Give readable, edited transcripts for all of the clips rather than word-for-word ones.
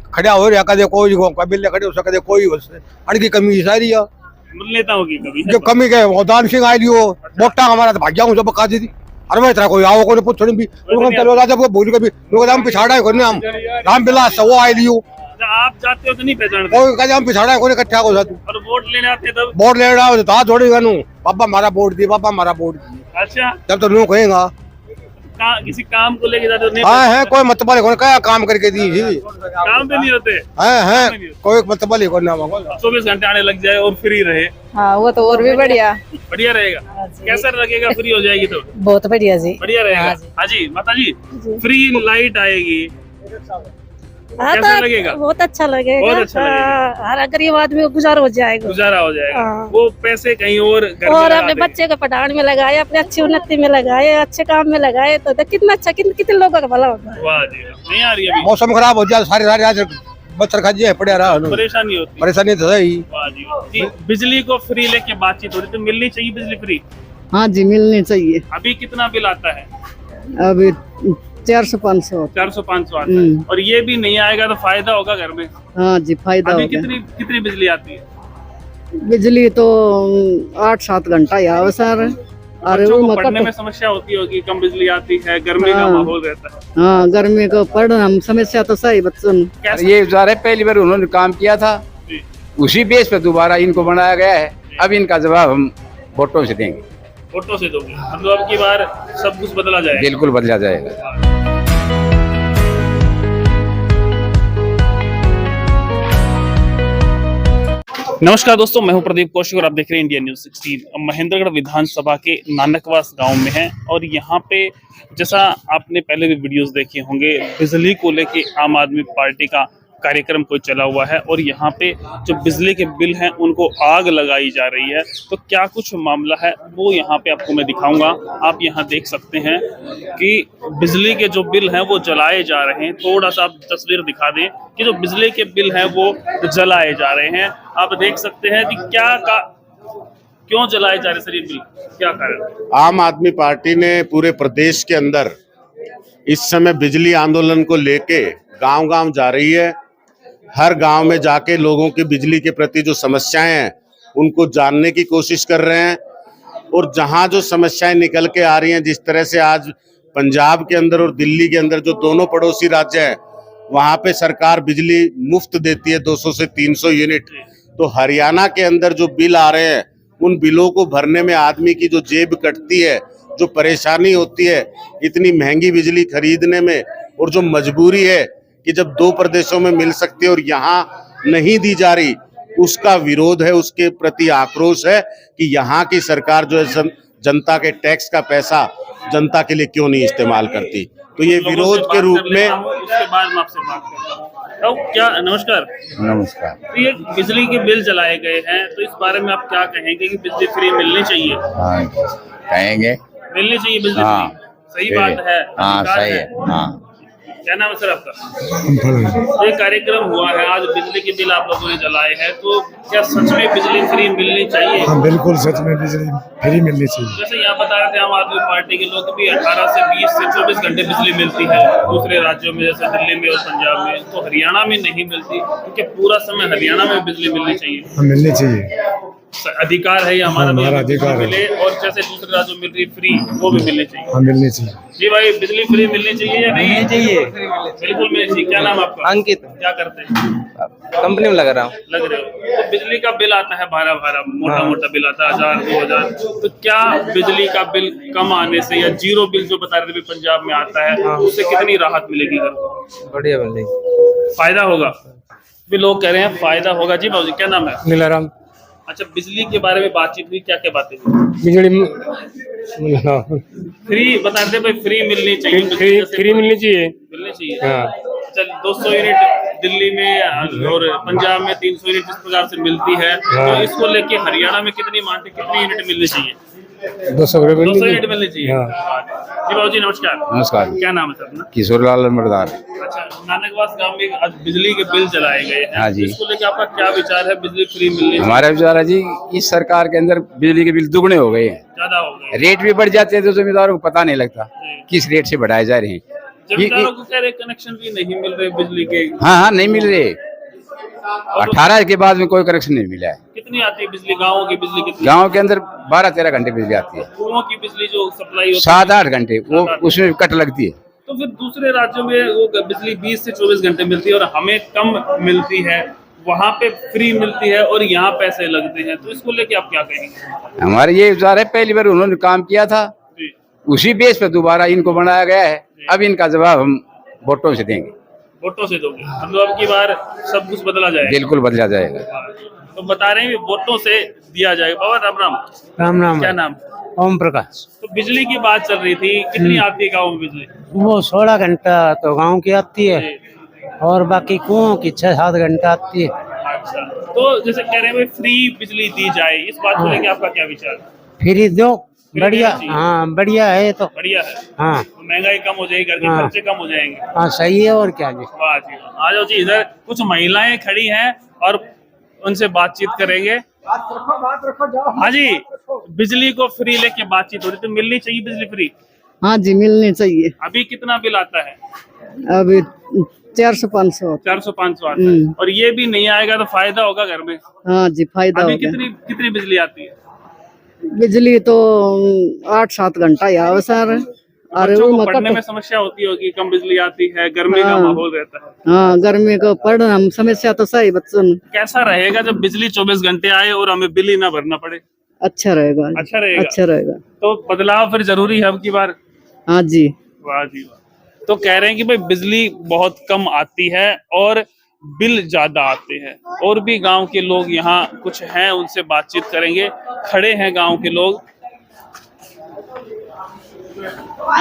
खड़ा हो रहा कदे कोई कबीले खड़े हो सकते कोई अड़की कमी सारी है नेताओं की कभी जो कमी के दान सिंह आई लियो वोटा हमारा तो भाग्या हूं सब का दी अरे मैं तरह कोई आओ को पूछ भी चलो राजा वो भूल के भी लोग हम पिछाड़ा है कोने हम राम बिलास वो आई लियो आप जाते हो तो नहीं पहचानते कोई कहे हम पिछाड़ा है कोने इकट्ठा हो जाते और वोट लेने आते तब वोट ले रहा हो तो थोड़ी गनु पापा हमारा वोट दी पापा हमारा वोट दी अच्छा जब तो लोग कहेगा किसी काम को लेके जाते हो नहीं हाँ है कोई मतलब कौन क्या काम करके दी काम पे नहीं होते है कोई मतलब ही कौन 24 घंटे आने लग जाए और फ्री रहे हाँ वो तो और भी बढ़िया रहेगा कैसा लगेगा फ्री हो जाएगी तो बहुत बढ़िया जी बढ़िया रहेगा हाँ जी माता जी फ्री लाइट आएगी कैसा लगेगा बहुत अच्छा लगेगा बहुत अच्छा लगेगा हर गरीब आदमी को गुजारा हो जाएगा गुजारा हो जाएगा हाँ। वो पैसे कहीं और घर और में अपने लगा बच्चे को पढ़ाने में लगाए अपने अच्छी उन्नति में लगाए अच्छे काम में लगाए तो कितना अच्छा कितने लोगों का भला होगा देंगे। वाह जी नहीं आ रही है अभी मौसम खराब हो जाए सारे आज बच्चर खा जाए पड़े रहा परेशानी होती परेशानी तो है ही वाह जी जी बिजली को फ्री लेके बातचीत हो रही तो मिलनी चाहिए बिजली फ्री हाँ जी मिलनी चाहिए। अभी कितना बिल आता है अभी 400-500 400-500 आता है और ये भी नहीं आएगा तो फायदा होगा घर में हाँ जी फायदा अभी होगा। कितनी बिजली आती है बिजली तो 8-7 घंटा ही आवे सर। अरे बच्चों वो को पढ़ने में समस्या होती होगी कम बिजली आती है गर्मी का हाँ। माहौल रहता है हाँ गर्मी को पढ़ना समस्या तो सही बच्चों ने। कैसे ये ज़ाहिर है पहली बार उन्होंने काम किया था जी। उसी बेस पे दोबारा इनको बनाया गया है। अब इनका जवाब हम वोटों से देंगे। फोटो से दोगे मतलब अब की बार सब कुछ बदला जाएगा बिल्कुल बदला जाएगा। नमस्कार दोस्तों, मैं हूं प्रदीप कौशिक और आप देख रहे हैं इंडिया न्यूज 16। महेंद्रगढ़ विधानसभा के नानकवास गांव में है और यहां पे जैसा आपने पहले भी वीडियोस देखे होंगे बिजली को लेके आम आदमी पार्टी का कार्यक्रम कोई चला हुआ है और यहाँ पे जो बिजली के बिल हैं उनको आग लगाई जा रही है। तो क्या कुछ मामला है वो यहाँ पे आपको मैं दिखाऊंगा। आप यहाँ देख सकते हैं कि बिजली के जो बिल हैं वो जलाए जा रहे हैं। थोड़ा सा आप तस्वीर दिखा दें कि जो बिजली के बिल हैं वो जलाए जा रहे हैं। आप देख सकते हैं कि क्यों जलाए जा रहे सर ये बिल, क्या कारण? आम आदमी पार्टी ने पूरे प्रदेश के अंदर इस समय बिजली आंदोलन को लेके गांव-गांव जा रही है। हर गांव में जाके लोगों की बिजली के प्रति जो समस्याएं हैं उनको जानने की कोशिश कर रहे हैं और जहां जो समस्याएं निकल के आ रही हैं, जिस तरह से आज पंजाब के अंदर और दिल्ली के अंदर जो दोनों पड़ोसी राज्य हैं वहां पे सरकार बिजली मुफ्त देती है 200 से 300 यूनिट, तो हरियाणा के अंदर जो बिल आ रहे हैं उन बिलों को भरने में आदमी की जो जेब कटती है, जो परेशानी होती है इतनी महंगी बिजली खरीदने में, और जो मजबूरी है कि जब दो प्रदेशों में मिल सकती है और यहाँ नहीं दी जा रही, उसका विरोध है, उसके प्रति आक्रोश है कि यहाँ की सरकार जो है जनता के टैक्स का पैसा जनता के लिए क्यों नहीं इस्तेमाल करती। तो ये विरोध के रूप में उसके बाद मैं आपसे बात करता हूं। तो क्या नमस्कार। तो ये बिजली के बिल जलाए गए हैं तो इस बारे में आप क्या कहेंगे कि बिजली फ्री मिलनी चाहिए? हाँ कहेंगे मिलनी चाहिए बिजली हाँ, फ्री। सही बात है, हाँ अधिकार सही है हाँ। क्या नाम है सर आपका? ये कार्यक्रम हुआ है आज, बिजली के बिल आप लोगों ने जलाए हैं, तो क्या सच में बिजली फ्री मिलनी चाहिए? हाँ बिल्कुल सच में बिजली फ्री मिलनी चाहिए। जैसे यहाँ बता रहे थे आम आदमी पार्टी के लोग भी 18 से 20 से 24 घंटे बिजली मिलती है दूसरे राज्यों में जैसे दिल्ली में और पंजाब में, तो हरियाणा में नहीं मिलती क्योंकि पूरा समय हरियाणा में बिजली मिलनी चाहिए। हाँ मिलनी चाहिए, अधिकार है ये हमारा, हमारा अधिकार मिले और जैसे दूसरे राज्यों में मिल रही फ्री वो भी मिलनी चाहिए। हाँ मिलनी चाहिए। जी भाई, बिजली फ्री मिलनी चाहिए या नहीं? चाहिए, बिल्कुल मिलनी चाहिए। क्या नाम आपका? अंकित। क्या करते हैं? कंपनी में लग रहा हूँ। लग रहे हो। तो बिजली का बिल आता है भारा मोटा बिल आता है 1000-2000, तो क्या बिजली का बिल कम आने से या जीरो बिल जो बता रहे थे पंजाब में आता है उससे कितनी राहत मिलेगी? बढ़िया मिलेगी, फायदा होगा भी लोग कह रहे हैं फायदा होगा। जी बाबू क्या नाम है? नीलाराम। अच्छा, बिजली के बारे में बातचीत हुई, क्या क्या बातें हुई? बिजली फ्री बता रहे थे भाई, फ्री मिलनी चाहिए, फ्री मिलनी चाहिए। मिलनी चाहिए। हाँ। चल 200 यूनिट दिल्ली में और पंजाब में 300 यूनिट जिस प्रकार से मिलती है, तो इसको लेके हरियाणा में कितनी मानते कितनी यूनिट मिलनी चाहिए? 200 यूनिट मिलनी चाहिए। जी बाबू जी नमस्कार। नमस्कार। क्या नाम है सर अपना? किशोरलाल मर्दार। अच्छा, नानकवास गांव में आज बिजली के बिल जलाए गए हैं। हाँ जी। इसको लेके आपका क्या विचार है? बिजली फ्री मिलनी? हमारा विचार है जी, इस सरकार के अंदर बिजली के बिल दुगने हो गए हैं, ज्यादा हो गए, रेट भी बढ़ जाते हैं तो जमींदारों को पता नहीं लगता किस रेट से बढ़ाए जा रहे हैं। जमींदारों को कह रहे कनेक्शन भी नहीं मिल रहे बिजली के। हाँ हाँ नहीं मिल रही। 18 के बाद में कोई कनेक्शन नहीं मिला है। कितनी आती है बिजली, गाँव की बिजली कितनी? गांव के अंदर 12-13 घंटे बिजली आती है। कुओं की बिजली जो सप्लाई होती है 7-8 घंटे वो उसमें कट लगती है। तो फिर दूसरे राज्यों में वो बिजली 20 से 24 घंटे मिलती है और हमें कम मिलती है, वहाँ पे फ्री मिलती है और यहाँ पैसे लगते हैं, तो इसको लेके आप क्या कहेंगे? हमारे ये विचार है, पहली बार उन्होंने काम किया था जी। उसी बेस पे दोबारा इनको बनाया गया है। अब इनका जवाब हम वोटों से देंगे। वोटों से दोगे मतलब अब की बार सब कुछ बदला जाएगा? बिल्कुल बदला जाएगा। तो बता रहे हैं कि वोटों से दिया जाएगा। बाबा राम राम। राम राम। क्या नाम? ओम प्रकाश। तो बिजली की बात चल रही थी, कितनी आती है गाँव में बिजली? वो 16 घंटा तो गांव की आती है और बाकी कुओं की 6-7 घंटा आती है। अच्छा, तो जैसे कह रहे हैं भाई फ्री बिजली दी जाए, इस बात को लेके आपका क्या विचार है? फ्री दो, बढ़िया। देना चाहिए। हाँ बढ़िया है तो। बढ़िया है। हाँ तो महंगाई कम हो जाएगी, घर के हाँ। खर्चे कम हो जाएंगे। हाँ सही है और क्या जी। वाह जी वाह। आ जाओ जी, इधर कुछ महिलाएं खड़ी हैं और उनसे बातचीत करेंगे। हाँ जी, बिजली को फ्री लेके बातचीत हो रही, तो मिलनी चाहिए बिजली फ्री। हाँ जी मिलनी चाहिए। अभी कितना बिल आता है? अभी 400-500। 400-500 आता है। और ये भी नहीं आएगा तो फायदा होगा घर में? हाँ जी फायदा अभी होगा। कितनी बिजली आती है? बिजली तो 8-7 घंटा ही आवे सर। अरे बच्चों वो को पढ़ने में मकट। समस्या होती होगी, कम बिजली आती है, गर्मी का हाँ। माहौल रहता है। हाँ गर्मी को पढ़ना समस्या तो सही बच्चों ने। कैसा रहेगा जब बिजली 24 घंटे आए और हमें बिल ही ना भरना पड़े? अच्छा रहेगा। अच्छा रहेगा। अच्छा रहेगा। तो बदलाव फिर जरूरी है अब की बार। हाँ जी। वाह जी वाह। तो कह रहे हैं कि भाई बिजली बहुत कम आती है और बिल ज्यादा आते हैं। और भी गांव के लोग यहाँ कुछ हैं, उनसे बातचीत करेंगे। खड़े हैं गांव के लोग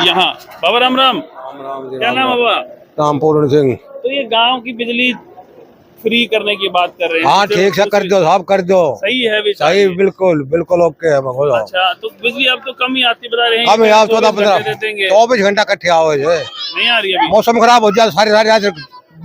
यहाँ। बाबा राम राम। क्या नाम है बाबा? रामपूर्ण सिंह। तो ये गांव की बिजली फ्री करने की बात कर रहे हैं। हाँ ठीक से कर दो साहब, कर दो। सही है विचार सही ये? बिल्कुल बिल्कुल ओके है। अच्छा, तो बिजली अब तो कम ही आती बता रहे हैं। कम है आप 24 घंटे दे देंगे। 24 घंटा इकट्ठे आओ। नहीं आ रही अभी? मौसम खराब हो जाए सारी सारी रात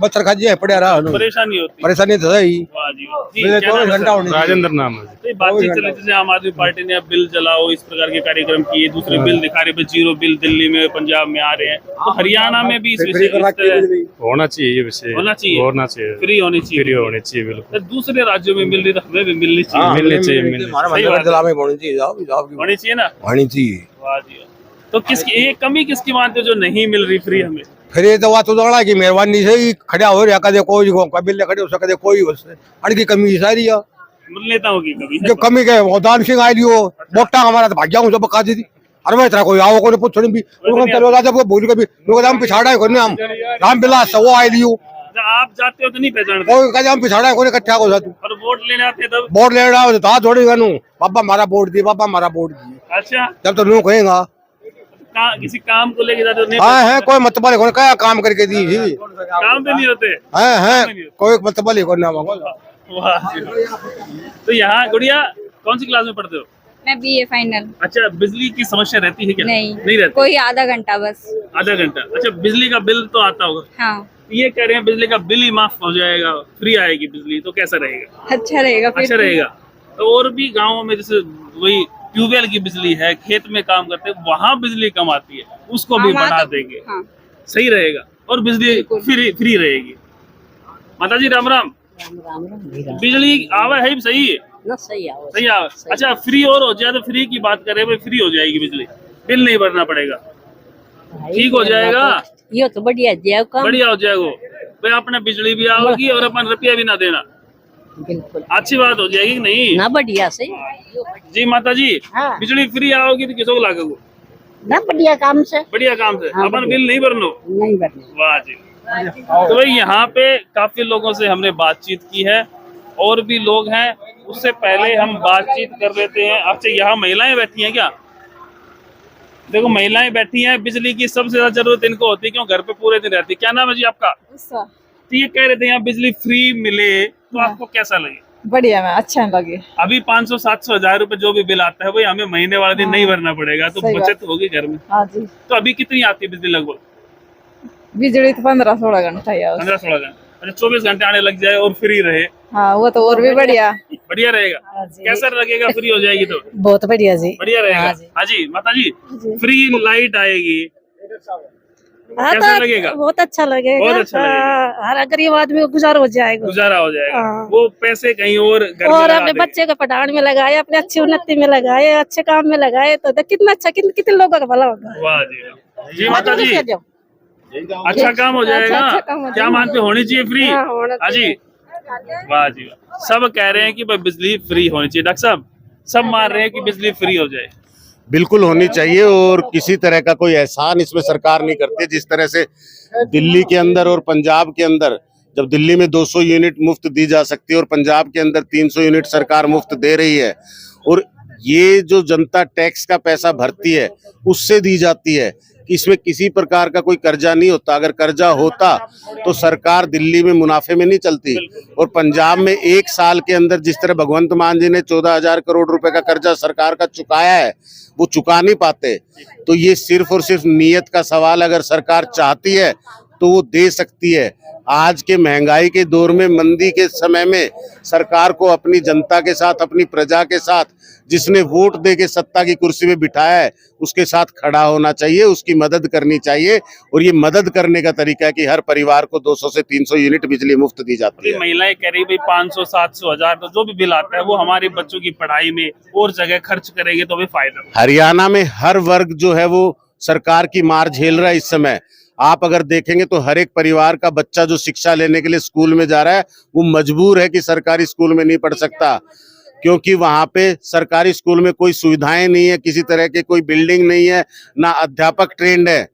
बच्चर खा जाए पड़े रहा। परेशानी होती? परेशानी तो सही। वाह जी वाह। जी, बिजली क्या 24 नाम है घंटा सर? होनी चाहिए। राजेंद्र नाम है। तो ये बातचीत चल रही थी, जैसे आम आदमी पार्टी ने अब बिल जलाओ इस प्रकार के कार्यक्रम किए, दूसरे बिल दिखा रहे, जीरो बिल दिल्ली में पंजाब में आ रहे हैं, तो हरियाणा में भी इस विषय होना चाहिए ये विषय। होना चाहिए। होना चाहिए। फ्री होनी चाहिए। फ्री होनी चाहिए बिल्कुल। तो दूसरे राज्यों में मिल रही तो हमें भी मिलनी चाहिए। मिलनी चाहिए मिलनी चाहिए। सही बात है। होनी चाहिए। होनी चाहिए ना? होनी चाहिए। वाह जी वाह। तो किसकी ये कमी किसकी मानते हो जो नहीं मिल रही फ्री हमें? फिर ये तो बात उदाहरण की मेहरबानी से ही खड़ा हो रहा, कदे कोई कबीले खड़े हो सकते कोई अड़की कमी सारी है। मिल लेता होगी कभी। जो कमी के वो दान सिंह आई लियो बोटा हमारा तो भाग्या हूं सब का दी। अरे मैं तेरा कोई आओ को पूछ भी चलो राजा वो बोल के भी लोग हम पिछाड़ा है कोने हम राम बिलास वो आई लियो। जब आप जाते हो तो नहीं पहचानते? कोई कदे हम पिछाड़ा है कोने इकट्ठा हो जातू और वोट लेने आते तब? वोट ले रहा हो तो थोड़ी गनु पापा हमारा वोट दी, पापा हमारा वोट दी। अच्छा, जब तो लोग कहेगा किसी काम को लेके जाते हो नहीं? हाँ है कोई मतलब कोने क्या काम करके दी थी काम पे नहीं होते? है कोई मतलब ही कोने। वाह जी वाह। तो यहाँ गुड़िया कौन सी क्लास में पढ़ते हो? मैं बीए फाइनल। अच्छा, बिजली की समस्या रहती है क्या? नहीं रहती। कोई आधा घंटा बस। आधा घंटा? अच्छा, बिजली का बिल तो आता होगा? हाँ ये कह रहे हैं बिजली का बिल ही माफ हो जाएगा, फ्री आएगी बिजली, तो कैसा रहेगा? अच्छा रहेगा फिर। अच्छा रहेगा। तो और भी गाँवों में जैसे वही ट्यूबवेल की बिजली है, खेत में काम करते हैं, वहाँ बिजली कम आती है, उसको भी हाँ, बढ़ा तो- देंगे। हाँ। सही रहेगा और बिजली फ्री रहेगी। माता जी राम राम। बिजली आवा है सही है? सही आवा। अच्छा, फ्री और हो जाए तो फ्री की बात करें भाई, फ्री हो जाएगी बिजली, बिल नहीं भरना पड़ेगा, ठीक हो जाएगा। ये तो बढ़िया दिया काम। बढ़िया हो जाएगा भाई, अपने बिजली भी आओगी और अपन रुपया भी ना देना। बिल्कुल अच्छी बात हो जाएगी नहीं? ना बढ़िया सही। जी माता जी, हाँ। बिजली फ्री आओगी तो किसको लागेगा? ना बढ़िया काम से। बढ़िया काम से। हाँ, अपन बिल नहीं भरनो। नहीं बढ़िया। वाह जी। तो भाई यहाँ पे काफी लोगों से हमने बातचीत की है, और भी लोग हैं, उससे पहले हम बातचीत कर लेते हैं। अच्छा, यहाँ महिलाएं बैठी हैं क्या? देखो महिलाएं बैठी हैं। बिजली की सबसे ज्यादा जरूरत इनको होती है, क्यों घर पे पूरे दिन रहती है। क्या नाम है जी आपका? तो ये कह रहे थे यहाँ बिजली फ्री मिले तो आपको कैसा लगे? बढ़िया में अच्छा लगे। अभी 500, 700, 1000 रुपए जो भी बिल आता है वही हमें महीने वाले दिन नहीं भरना पड़ेगा, तो सही बचत होगी घर में। हाँ जी। तो अभी कितनी आती है बिजली लगभग? बिजली तो 15-16 घंटा ही 15-16 घंटे। अच्छा, 24 घंटे आने लग जाए और फ्री रहे, हाँ वो तो और भी बढ़िया। बढ़िया रहेगा। कैसा लगेगा फ्री हो जाएगी तो? बहुत बढ़िया जी। बढ़िया रहेगा। हाँ जी माता जी, फ्री लाइट आएगी, हाँ, कैसा तो लगेगा? बहुत अच्छा लगेगा। बहुत अच्छा लगेगा। हाँ, हर गरीब आदमी को गुजारा हो जाएगा। गुजारा हो जाएगा। हाँ। वो पैसे कहीं और घर में और लगा अपने देंगे। बच्चे को पढ़ाने में लगाए, अपने अच्छी उन्नति में लगाए, अच्छे काम में लगाए तो कितना अच्छा, कितने लोगों का भला होगा। वाह जी वाह। जी माता जी, अच्छा काम हो जाएगा। अच्छा काम हो क्या जाएगा। मानते हो, होनी चाहिए फ्री? हाँ, होना हाँ जी, वाह जी वाह। सब कह रहे हैं कि भाई बिजली फ्री होनी चाहिए। डॉक्टर साहब, सब मान रहे हैं कि बिजली फ्री हो जाए। बिल्कुल होनी चाहिए, और किसी तरह का कोई एहसान इसमें सरकार नहीं करती। जिस तरह से दिल्ली के अंदर और पंजाब के अंदर, जब दिल्ली में 200 यूनिट मुफ्त दी जा सकती है और पंजाब के अंदर 300 यूनिट सरकार मुफ्त दे रही है, और ये जो जनता टैक्स का पैसा भरती है उससे दी जाती है, इसमें किसी प्रकार का कोई कर्जा नहीं होता। अगर कर्जा होता तो सरकार दिल्ली में मुनाफे में नहीं चलती। और पंजाब में एक साल के अंदर जिस तरह भगवंत मान जी ने 14,000 करोड़ रुपए का कर्जा सरकार का चुकाया है, वो चुका नहीं पाते। तो ये सिर्फ और सिर्फ नीयत का सवाल। अगर सरकार चाहती है तो वो दे सकती है। आज के महंगाई के दौर में, मंदी के समय में, सरकार को अपनी जनता के साथ, अपनी प्रजा के साथ, जिसने वोट दे के सत्ता की कुर्सी में बिठाया है, उसके साथ खड़ा होना चाहिए, उसकी मदद करनी चाहिए। और ये मदद करने का तरीका है कि हर परिवार को 200 से 300 यूनिट बिजली मुफ्त दी जाती है। महिलाएं कह रही भाई 500, 700, 1000 तो जो भी बिल आता है वो हमारे बच्चों की पढ़ाई में और जगह खर्च करेंगे तो भी फायदा। हरियाणा में हर वर्ग जो है वो सरकार की मार झेल रहा है इस समय। आप अगर देखेंगे तो हर एक परिवार का बच्चा जो शिक्षा लेने के लिए स्कूल में जा रहा है, वो मजबूर है कि सरकारी स्कूल में नहीं पढ़ सकता, क्योंकि वहां पे सरकारी स्कूल में कोई सुविधाएं नहीं है, किसी तरह के कोई बिल्डिंग नहीं है, ना अध्यापक ट्रेंड है।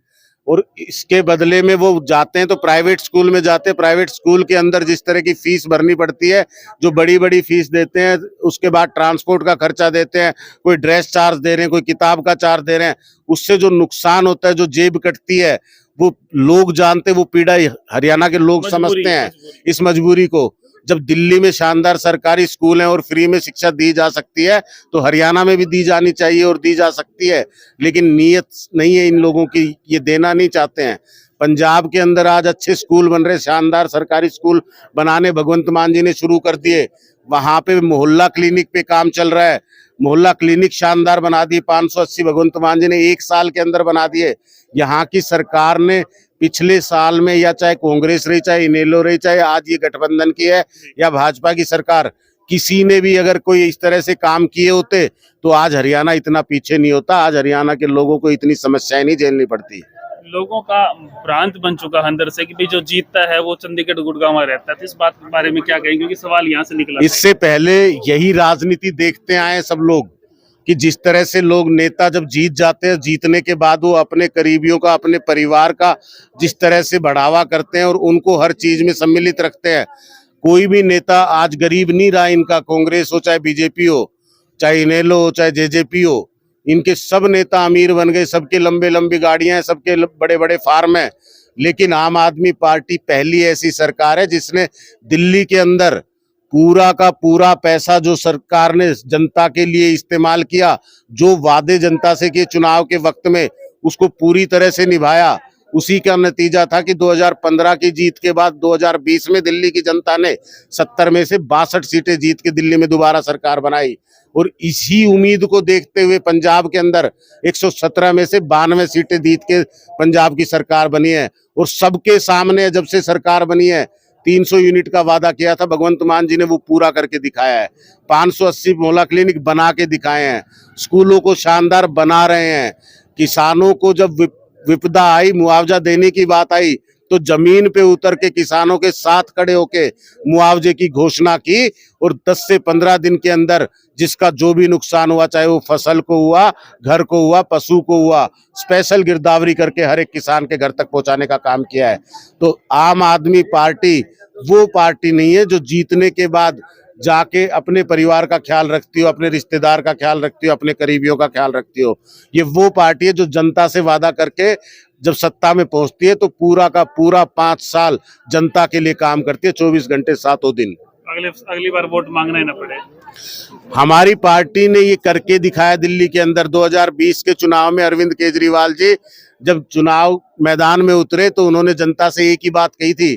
और इसके बदले में वो जाते हैं तो प्राइवेट स्कूल में जाते हैं। प्राइवेट स्कूल के अंदर जिस तरह की फीस भरनी पड़ती है, जो बड़ी बड़ी फीस देते हैं, उसके बाद ट्रांसपोर्ट का खर्चा देते हैं, कोई ड्रेस चार्ज दे रहे हैं, कोई किताब का चार्ज दे रहे हैं, उससे जो नुकसान होता है, जो जेब कटती है, वो लोग जानते हैं। वो पीड़ा हरियाणा के लोग समझते हैं, इस मजबूरी को। जब दिल्ली में शानदार सरकारी स्कूल हैं और फ्री में शिक्षा दी जा सकती है, तो हरियाणा में भी दी जानी चाहिए और दी जा सकती है। लेकिन नीयत नहीं है इन लोगों की, ये देना नहीं चाहते हैं। पंजाब के अंदर आज अच्छे स्कूल बन रहे, शानदार सरकारी स्कूल बनाने भगवंत मान जी ने शुरू कर दिए। वहां पे मोहल्ला क्लिनिक पे काम चल रहा है। मोहल्ला क्लिनिक शानदार बना दिए, 580 भगवंत मान जी ने 1 साल के अंदर बना दिए। यहाँ की सरकार ने पिछले साल में, या चाहे कांग्रेस रही, चाहे इनेलो रही, चाहे आज ये गठबंधन की है या भाजपा की सरकार, किसी ने भी अगर कोई इस तरह से काम किए होते तो आज हरियाणा इतना पीछे नहीं होता। आज हरियाणा के लोगों को इतनी समस्याएं नहीं झेलनी पड़ती। लोगों का भ्रांत बन चुका है अंदर से कि भाई जो जीतता है वो चंडीगढ़ गुड़गांव में रहता है। तो इस बात के बारे में क्या कहेंगे, क्योंकि सवाल यहाँ से निकला। इससे पहले यही राजनीति देखते आए सब लोग, कि जिस तरह से लोग, नेता जब जीत जाते हैं, जीतने के बाद वो अपने करीबियों का, अपने परिवार का जिस तरह से बढ़ावा करते हैं और उनको हर चीज में सम्मिलित रखते हैं। कोई भी नेता आज गरीब नहीं रहा इनका, कांग्रेस हो, चाहे बीजेपी हो, चाहे इनेलो हो, चाहे जेजेपी हो, इनके सब नेता अमीर बन गए। सबके लंबे लंबी गाड़ियां हैं, सबके बड़े बड़े फार्म हैं। लेकिन आम आदमी पार्टी पहली ऐसी सरकार है जिसने दिल्ली के अंदर पूरा का पूरा पैसा जो सरकार ने जनता के लिए इस्तेमाल किया, जो वादे जनता से किए चुनाव के वक्त में, उसको पूरी तरह से निभाया। उसी का नतीजा था कि 2015 की जीत के बाद 2020 में दिल्ली की जनता ने 70 में से 62 सीटें जीत के दिल्ली में दोबारा सरकार बनाई। और इसी उम्मीद को देखते हुए पंजाब के अंदर 117 में से 92 सीटें जीत के पंजाब की सरकार बनी है। और सबके सामने जब से सरकार बनी है, 300 यूनिट का वादा किया था भगवंत मान जी ने, वो पूरा करके दिखाया है। 580 मोहल्ला क्लिनिक बना के दिखाए हैं। स्कूलों को शानदार बना रहे हैं। किसानों को जब विपदा आई, मुआवजा देने की बात आई, तो जमीन पे उतर के किसानों के साथ खड़े होके मुआवजे की घोषणा की। और 10 से 15 दिन के अंदर जिसका जो भी नुकसान हुआ, चाहे वो फसल को हुआ, घर को हुआ, पशु को हुआ, स्पेशल गिरदावरी करके हर एक किसान के घर तक पहुंचाने का काम किया है। तो आम आदमी पार्टी वो पार्टी नहीं है जो जीतने के बाद जाके अपने परिवार का ख्याल रखती हो, अपने रिश्तेदार का ख्याल रखती हो, अपने करीबियों का ख्याल रखती हो। ये वो पार्टी है जो जनता से वादा करके जब सत्ता में पहुंचती है तो पूरा का पूरा 5 साल जनता के लिए काम करती है, 24 घंटे 7 दिन। अगली बार वोट मांगना ही ना पड़े। हमारी पार्टी ने ये करके दिखाया। दिल्ली के अंदर 2020 के चुनाव में अरविंद केजरीवाल जी जब चुनाव मैदान में उतरे तो उन्होंने जनता से एक ही बात कही थी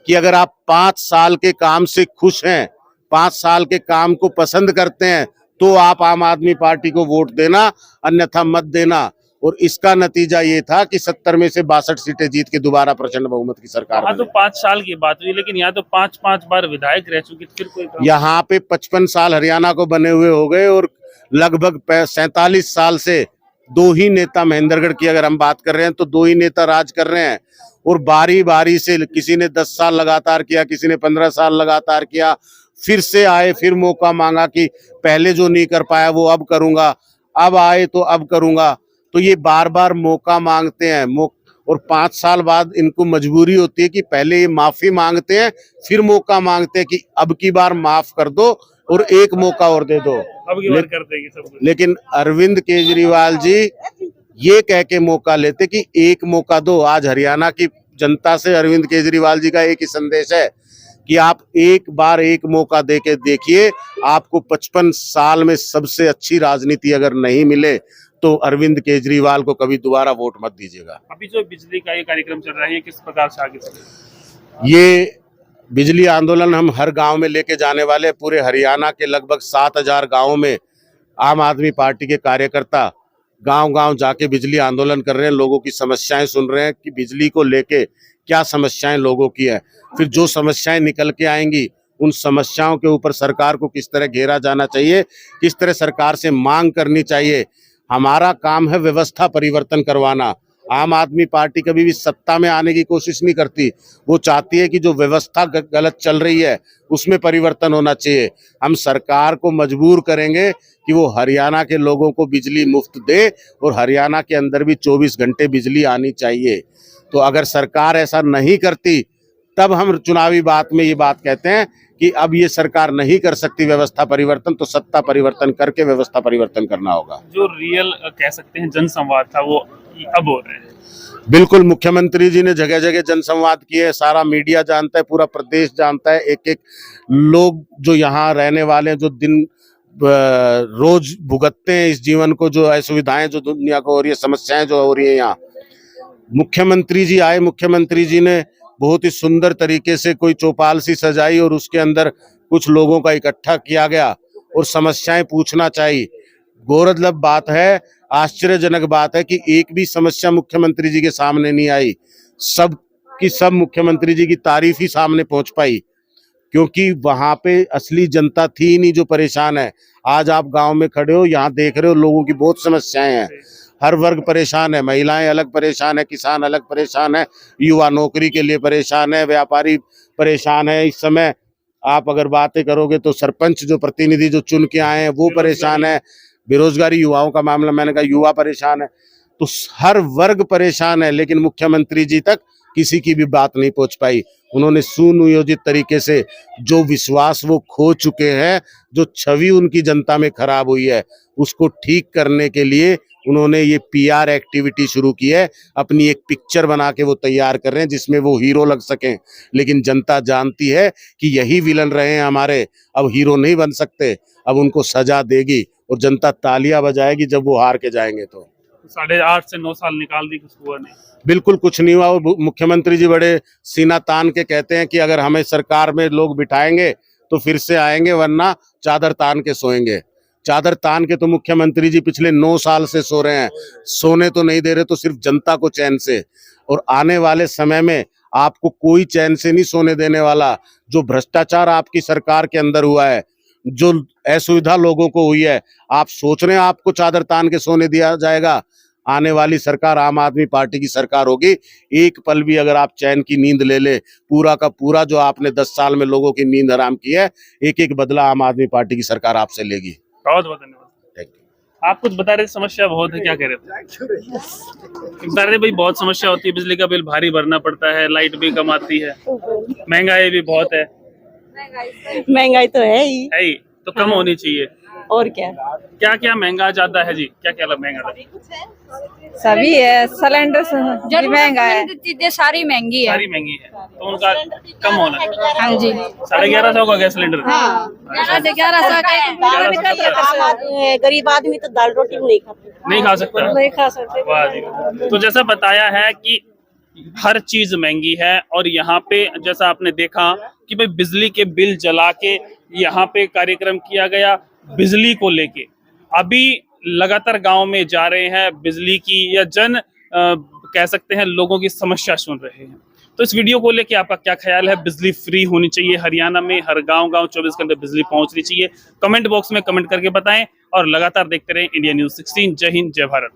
कि अगर आप 5 साल के काम से खुश हैं, 5 साल के काम को पसंद करते हैं, तो आप आम आदमी पार्टी को वोट देना, अन्यथा मत देना। और इसका नतीजा ये था कि 70 में से 62 सीटें जीत के दोबारा प्रचंड बहुमत की सरकार वहाँ तो बनी। 5 साल की बात हुई, लेकिन यहाँ तो 5-5 बार विधायक रह चुकी, फिर कोई काम? यहाँ पे 55 साल हरियाणा को बने हुए हो गए और लगभग 47 साल से दो ही नेता, महेंद्रगढ़ की अगर हम बात कर रहे हैं तो दो ही नेता राज कर रहे हैं। और बारी बारी से किसी ने 10 साल लगातार किया, किसी ने 15 साल लगातार किया, फिर से आए, फिर मौका मांगा कि पहले जो नहीं कर पाया वो अब करूंगा, अब आए तो अब करूंगा। तो ये बार बार मौका मांगते हैं और 5 साल बाद इनको मजबूरी होती है कि पहले ये माफी मांगते हैं, फिर मौका मांगते हैं कि अब की बार माफ कर दो और एक मौका और दे दो। अब की बार कर देंगे सब कुछ। लेकिन अरविंद केजरीवाल जी ये कह के मौका लेते कि एक मौका दो। आज हरियाणा की जनता से अरविंद केजरीवाल जी का एक ही संदेश है कि आप एक बार एक मौका दे के देखिए। आपको 55 साल में सबसे अच्छी राजनीति अगर नहीं मिले तो अरविंद केजरीवाल को कभी दोबारा वोट मत दीजिएगा। अभी जो बिजली का ये कार्यक्रम चल रहा है, ये किस प्रकार से आगे चलेगा? ये बिजली आंदोलन हम हर गांव में लेके जाने वाले। पूरे हरियाणा के लगभग 7000 गांवों में आम आदमी पार्टी के कार्यकर्ता गांव-गांव जाके बिजली आंदोलन कर रहे हैं, लोगों की समस्याएं सुन रहे हैं कि बिजली को लेके क्या समस्याएं लोगों की है। फिर जो समस्याएं निकल के आएंगी उन समस्याओं के ऊपर सरकार को किस तरह घेरा जाना चाहिए, किस तरह सरकार से मांग करनी चाहिए। हमारा काम है व्यवस्था परिवर्तन करवाना। आम आदमी पार्टी कभी भी सत्ता में आने की कोशिश नहीं करती, वो चाहती है कि जो व्यवस्था गलत चल रही है उसमें परिवर्तन होना चाहिए। हम सरकार को मजबूर करेंगे कि वो हरियाणा के लोगों को बिजली मुफ्त दे और हरियाणा के अंदर भी 24 घंटे बिजली आनी चाहिए। तो अगर सरकार ऐसा नहीं करती तब हम चुनावी बात में ये बात कहते हैं कि अब ये सरकार नहीं कर सकती व्यवस्था परिवर्तन, तो सत्ता परिवर्तन करके व्यवस्था परिवर्तन करना होगा। जो रियल कह सकते हैं जनसंवाद था वो अब हो रहे हैं। बिल्कुल, मुख्यमंत्री जी ने जगह जगह जनसंवाद किए, सारा मीडिया जानता है, पूरा प्रदेश जानता है। एक एक लोग जो यहाँ रहने वाले हैं, जो दिन रोज भुगतते हैं इस जीवन को, जो असुविधाएं जो दुनिया को हो रही है, समस्याएं जो हो रही है यहाँ, मुख्यमंत्री जी आए, मुख्यमंत्री जी ने बहुत ही सुंदर तरीके से कोई चौपाल सी सजाई और उसके अंदर कुछ लोगों का इकट्ठा किया गया और समस्याएं पूछना चाहिए। गौरतलब बात है, आश्चर्यजनक बात है कि एक भी समस्या मुख्यमंत्री जी के सामने नहीं आई। सब की सब मुख्यमंत्री जी की तारीफ ही सामने पहुंच पाई, क्योंकि वहां पे असली जनता थी ही नहीं जो परेशान है। आज आप गांव में खड़े हो, यहाँ देख रहे हो लोगों की बहुत समस्याएं हैं, हर वर्ग परेशान है। महिलाएं अलग परेशान है, किसान अलग परेशान है, युवा नौकरी के लिए परेशान है, व्यापारी परेशान है। इस समय आप अगर बातें करोगे तो सरपंच जो प्रतिनिधि जो चुन के आए हैं वो परेशान है, बेरोजगारी युवाओं का मामला, मैंने कहा युवा परेशान है, तो हर वर्ग परेशान है। लेकिन मुख्यमंत्री जी तक किसी की भी बात नहीं पहुंच पाई। उन्होंने सुनियोजित तरीके से जो विश्वास वो खो चुके हैं, जो छवि उनकी जनता में खराब हुई है, उसको ठीक करने के लिए उन्होंने ये PR एक्टिविटी शुरू की है। अपनी एक पिक्चर बना के वो तैयार कर रहे हैं जिसमें वो हीरो लग सकें। लेकिन जनता जानती है कि यही विलन रहे हैं हमारे, अब हीरो नहीं बन सकते। अब उनको सजा देगी और जनता तालियां बजाएगी जब वो हार के जाएंगे। तो 8.5 से 9 साल निकाल दी, कुछ हुआ नहीं। बिल्कुल कुछ नहीं हुआ। वो मुख्यमंत्री जी बड़े सीना तान के कहते हैं कि अगर हमें सरकार में लोग बिठाएंगे तो फिर से आएंगे, वरना चादर तान के सोएंगे। चादर तान के तो मुख्यमंत्री जी पिछले 9 साल से सो रहे हैं, सोने तो नहीं दे रहे, तो सिर्फ जनता को चैन से। और आने वाले समय में आपको कोई चैन से नहीं सोने देने वाला। जो भ्रष्टाचार आपकी सरकार के अंदर हुआ है, जो असुविधा लोगों को हुई है, आप सोच रहे हैं आपको चादर तान के सोने दिया जाएगा? आने वाली सरकार आम आदमी पार्टी की सरकार होगी। एक पल भी अगर आप चैन की नींद ले ले, पूरा का पूरा जो आपने 10 साल में लोगों की नींद हराम की है, एक एक बदला आम आदमी पार्टी की सरकार आपसे लेगी। बहुत बहुत धन्यवाद। आप कुछ बता रहे थे, समस्या बहुत है, क्या कह रहे थे? बता रहे भाई बहुत समस्या होती है, बिजली का बिल भारी भरना पड़ता है, लाइट भी कम आती है, महंगाई भी बहुत है। महंगाई तो है ही, तो कम होनी चाहिए। और क्या क्या क्या महंगा जाता है जी? क्या क्या महंगा है? सभी है, सिलेंडर भी महंगा है, चीजें सारी महंगी है। सारी महंगी है, तो उनका कम होना है। हाँ जी, 1150 का गैस सिलेंडर। 1150 का। गरीब आदमी तो दाल रोटी नहीं खाता, नहीं खा सकता, नहीं खा सकते। वाह जी। तो जैसा बताया है कि हर चीज महंगी है, और यहाँ पे जैसा आपने देखा कि भाई बिजली के बिल जला के यहाँ पे कार्यक्रम किया गया बिजली को लेके। अभी लगातार गांव में जा रहे हैं, बिजली की या कह सकते हैं लोगों की समस्या सुन रहे हैं। तो इस वीडियो को लेके आपका क्या ख्याल है? बिजली फ्री होनी चाहिए हरियाणा में, हर गांव 24 घंटे बिजली पहुंचनी चाहिए? कमेंट बॉक्स में कमेंट करके बताएं और लगातार देखते रहें इंडिया न्यूज़ 16। जय हिंद, जय भारत।